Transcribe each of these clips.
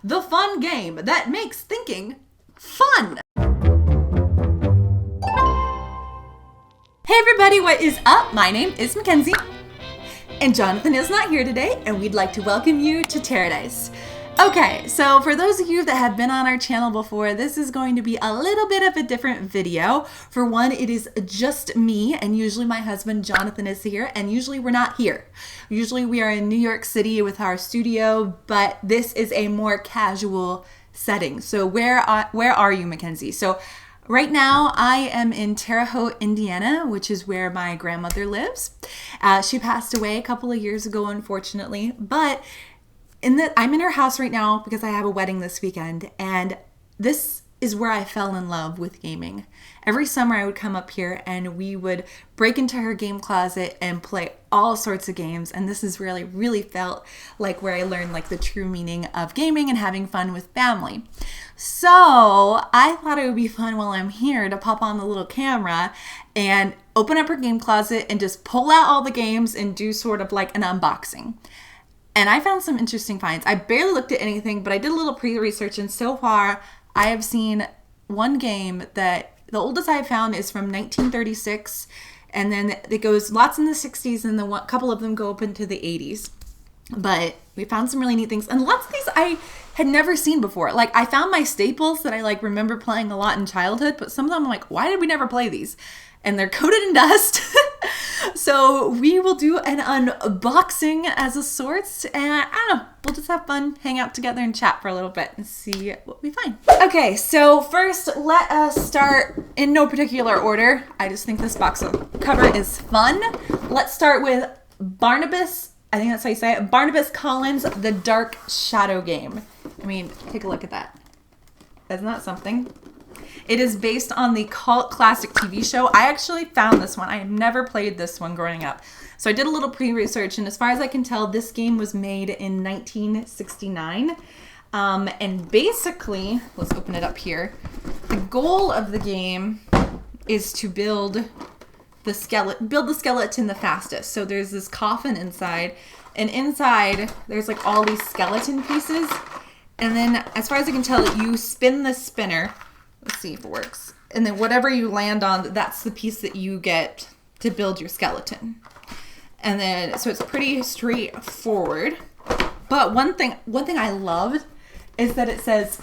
the fun game that makes thinking fun. Hey everybody, what is up? My name is Mackenzie, and Jonathan is not here today, and we'd like to welcome you to TerreDice. Okay, so for those of you that have been on our channel before, this is going to be a little bit of a different video. For one, it is just me, and usually my husband Jonathan is here, and usually we're not here. Usually we are in New York City with our studio, but this is a more casual setting. So where are you, Mackenzie? So right now I am in Terre Haute, Indiana, which is where my grandmother lives. She passed away a couple of years ago, unfortunately, but I'm in her house right now because I have a wedding this weekend, and this is where I fell in love with gaming. Every summer I would come up here and we would break into her game closet and play all sorts of games, and this is really felt like where I learned like the true meaning of gaming and having fun with family. So I thought it would be fun while I'm here to pop on the little camera and open up her game closet and just pull out all the games and do sort of like an unboxing. And I found some interesting finds. I barely looked at anything, but I did a little pre-research, and so far I have seen one game that the oldest I've found is from 1936, and then it goes lots in the 60s, and then a couple of them go up into the 80s. But we found some really neat things, and lots of these I had never seen before. Like, I found my staples that I like remember playing a lot in childhood, but some of them I'm like, why did we never play these? And they're coated in dust. So we will do an unboxing as a sorts, and I don't know, we'll just have fun, hang out together and chat for a little bit and see what we find. Okay, so first let us start in no particular order. I just think this box cover is fun. Let's start with Barnabas, I think that's how you say it, Barnabas Collins, The Dark Shadow Game. I mean, take a look at that. Isn't that something? It is based on the cult classic TV show. I actually found this one. I have never played this one growing up. So I did a little pre-research, and as far as I can tell, this game was made in 1969. And basically, let's open it up here. The goal of the game is to build the skeleton the fastest. So there's this coffin inside, and inside there's like all these skeleton pieces. And then as far as I can tell, you spin the spinner. Let's see if it works. And then whatever you land on, that's the piece that you get to build your skeleton. And then, so it's pretty straightforward. But one thing I loved is that it says,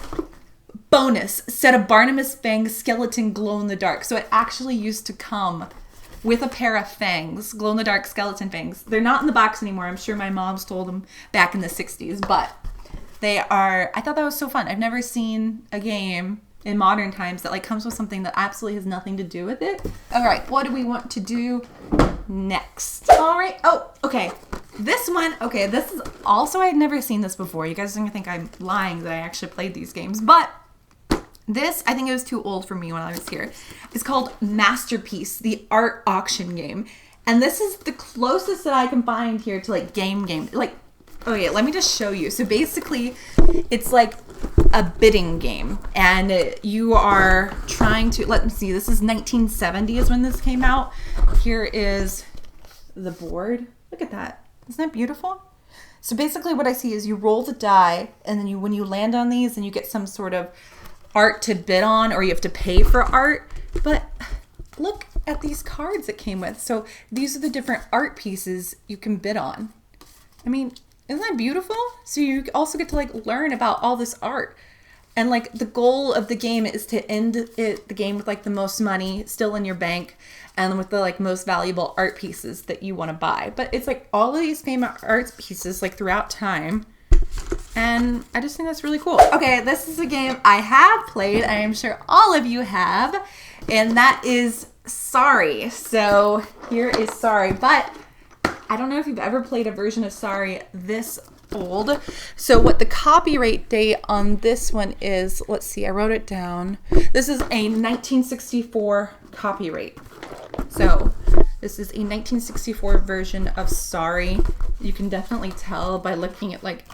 bonus, set a Barnabas Fang skeleton glow in the dark. So it actually used to come with a pair of fangs, glow in the dark skeleton fangs. They're not in the box anymore. I'm sure my mom stole them back in the 60s, but they are, I thought that was so fun. I've never seen a game in modern times that like comes with something that absolutely has nothing to do with it. All right, what do we want to do next? All right, oh, okay. This one, okay, this is also, I had never seen this before. You guys are gonna think I'm lying that I actually played these games, but this, I think it was too old for me when I was here. It's called Masterpiece, the art auction game. And this is the closest that I can find here to like game. Like, okay, let me just show you. So basically, it's like a bidding game, and you are trying to, let me see, this is 1970 is when this came out. Here is the board. Look at that. Isn't that beautiful? So basically what I see is you roll the die, and then when you land on these, and you get some sort of art to bid on, or you have to pay for art. But look at these cards it came with. So these are the different art pieces you can bid on. I mean, isn't that beautiful? So you also get to like learn about all this art. And like the goal of the game is to end the game with like the most money still in your bank, and with the like most valuable art pieces that you want to buy. But it's like all of these famous art pieces like throughout time. And I just think that's really cool. Okay, this is a game I have played. I am sure all of you have. And that is Sorry. So here is Sorry. But I don't know if you've ever played a version of Sorry this old. So what the copyright date on this one is, let's see, I wrote it down. This is a 1964 copyright. So this is a 1964 version of Sorry. You can definitely tell by looking at like,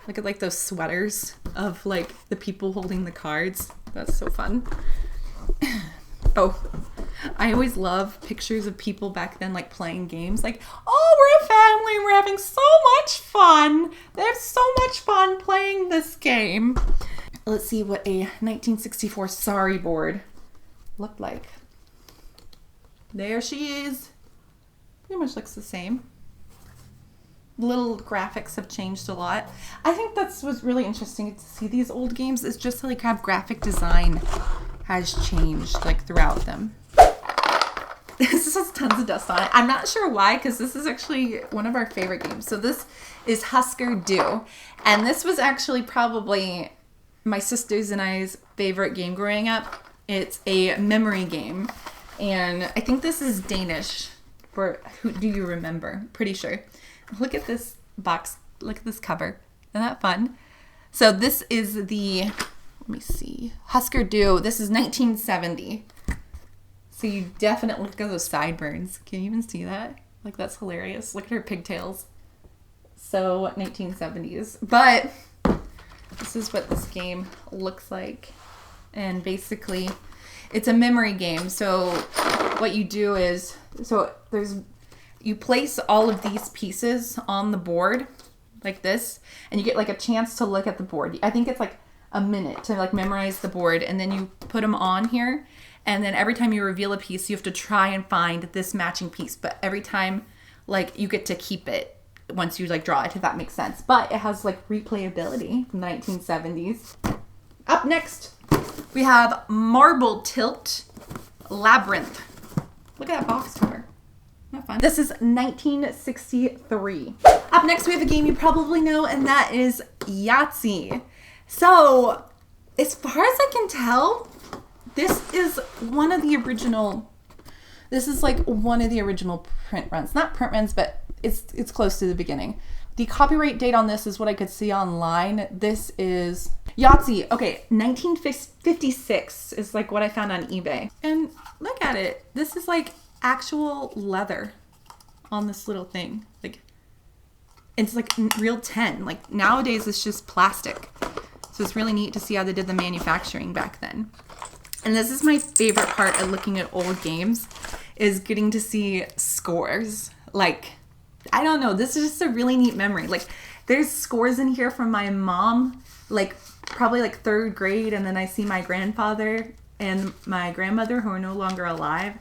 look at like those sweaters of like the people holding the cards. That's so fun. Oh, I always love pictures of people back then like playing games. Like, oh, we're a family. We're having so much fun. They have so much fun playing this game. Let's see what a 1964 Sorry board looked like. There she is. Pretty much looks the same. Little graphics have changed a lot. I think that's what's really interesting to see these old games is just like how graphic design has changed like throughout them. This has tons of dust on it. I'm not sure why, because this is actually one of our favorite games. So this is Husker Do, and this was actually probably my sister's and I's favorite game growing up. It's a memory game, and I think this is Danish. For who do you remember? Pretty sure. Look at this box. Look at this cover. Isn't that fun? So this is the, let me see, Husker Du. This is 1970. So you definitely, look at those sideburns. Can you even see that? Like, that's hilarious. Look at her pigtails. So 1970s. But this is what this game looks like. And basically, it's a memory game. So what you do is, you place all of these pieces on the board like this, and you get like a chance to look at the board. I think it's like a minute to like memorize the board, and then you put them on here, and then every time you reveal a piece, you have to try and find this matching piece. But every time, like, you get to keep it once you like draw it, if that makes sense. But it has like replayability from the 1970s. Up next, we have Marble Tilt Labyrinth. Look at that box cover. Not fun. This is 1963. Up next, we have a game you probably know, and that is Yahtzee. So, as far as I can tell, this is one of the original. This is like one of the original print runs. Not print runs, but it's close to the beginning. The copyright date on this is what I could see online. This is Yahtzee. Okay, 1956 is like what I found on eBay. And look at it. This is like actual leather on this little thing. Like, it's like real tin. Like, nowadays it's just plastic. So it's really neat to see how they did the manufacturing back then. And this is my favorite part of looking at old games, is getting to see scores. Like, I don't know, this is just a really neat memory. Like, there's scores in here from my mom, like probably like 3rd grade, and then I see my grandfather and my grandmother who are no longer alive,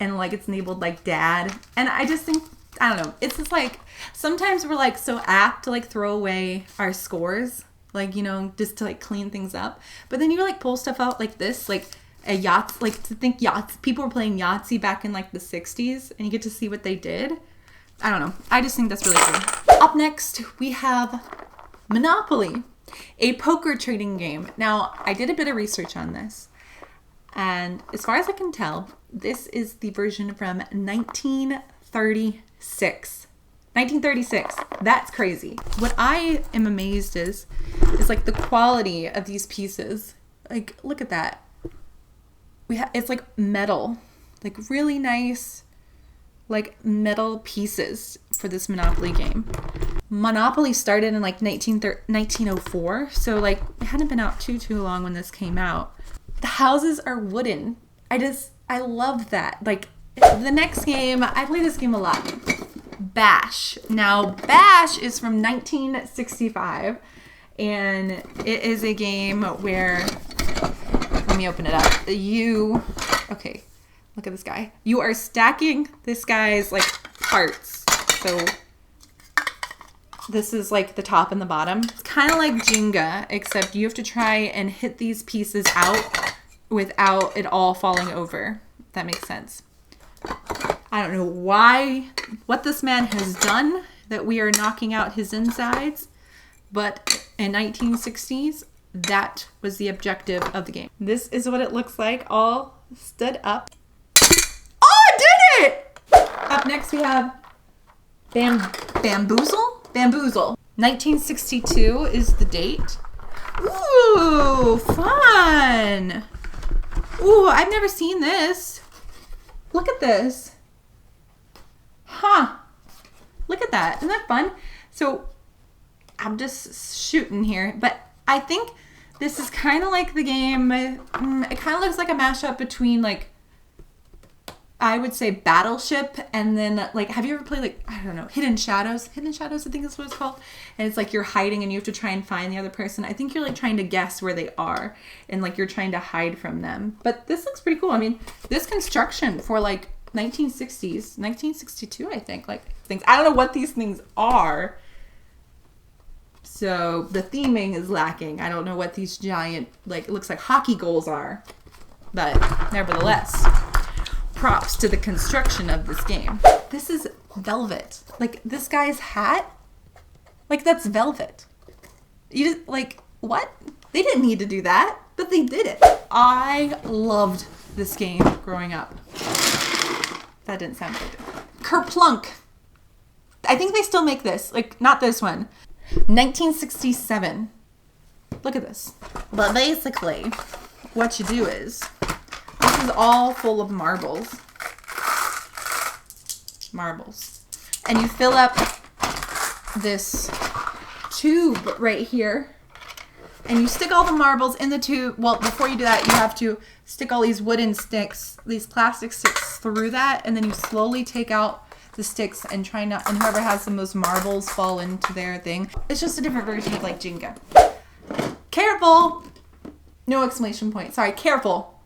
and like it's labeled like dad. And I just think, I don't know, it's just like sometimes we're like so apt to like throw away our scores, like, you know, just to like clean things up. But then you like pull stuff out like this, like a Yahtzee, like to think Yahtzee, people were playing Yahtzee back in like the 60s, and you get to see what they did. I don't know. I just think that's really cool. Up next, we have Monopoly, a poker trading game. Now, I did a bit of research on this, and as far as I can tell, this is the version from 1936. 1936. That's crazy. What I am amazed is like the quality of these pieces. Like, look at that. It's like metal, like really nice, like metal pieces for this Monopoly game. Monopoly started in like 1904, so like it hadn't been out too long when this came out. The houses are wooden. I love that. Like, the next game, I play this game a lot. Bash. Now, Bash is from 1965, and it is a game where, let me open it up. Okay, look at this guy. You are stacking this guy's like parts. So this is like the top and the bottom. It's kind of like Jenga, except you have to try and hit these pieces out without it all falling over. If that makes sense. I don't know what this man has done that we are knocking out his insides, but in 1960s, that was the objective of the game. This is what it looks like, all stood up. Oh, I did it! Up next, we have Bamboozle? Bamboozle. 1962 is the date. Ooh, fun! Ooh, I've never seen this. Look at this. Huh. Look at that. Isn't that fun? So, I'm just shooting here, but I think this is kind of like the game. It kind of looks like a mashup between like I would say Battleship, and then like, have you ever played like, I don't know, Hidden Shadows? Hidden Shadows, I think is what it's called. And it's like you're hiding and you have to try and find the other person. I think you're like trying to guess where they are and like you're trying to hide from them. But this looks pretty cool. I mean, this construction for like 1960s, 1962, I think, like things. I don't know what these things are. So the theming is lacking. I don't know what these giant, like, it looks like hockey goals are. But nevertheless, props to the construction of this game. This is velvet. Like, this guy's hat, like, that's velvet. You just, like, what? They didn't need to do that, but they did it. I loved this game growing up. That didn't sound good. Kerplunk. I think they still make this. Like, not this one. 1967. Look at this. But basically, what you do is, this is all full of marbles. Marbles. And you fill up this tube right here. And you stick all the marbles in the tube. Well, before you do that, you have to stick all these wooden sticks, these plastic sticks through that. And then you slowly take out the sticks and try not, and whoever has the most marbles fall into their thing. It's just a different version of like Jenga. Careful! No exclamation point. Sorry, careful.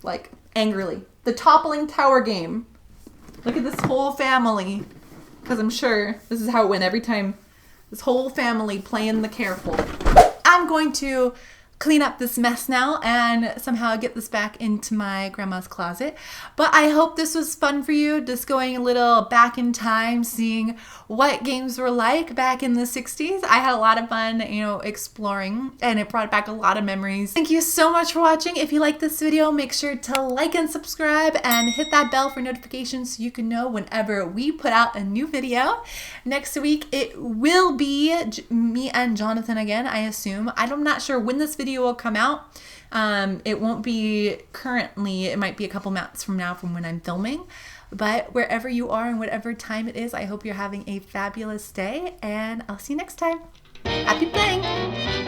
Like, angrily. The toppling tower game. Look at this whole family. Because I'm sure this is how it went every time. This whole family playing the careful. I'm going to clean up this mess now and somehow get this back into my grandma's closet. But I hope this was fun for you, just going a little back in time, seeing what games were like back in the 60s. I had a lot of fun, you know, exploring, and it brought back a lot of memories. Thank you so much for watching. If you like this video, make sure to like and subscribe and hit that bell for notifications so you can know whenever we put out a new video. Next week, it will be me and Jonathan again, I assume. I'm not sure when this video will come out. It won't be currently, it might be a couple months from now from when I'm filming, but wherever you are and whatever time it is, I hope you're having a fabulous day, and I'll see you next time. Happy playing!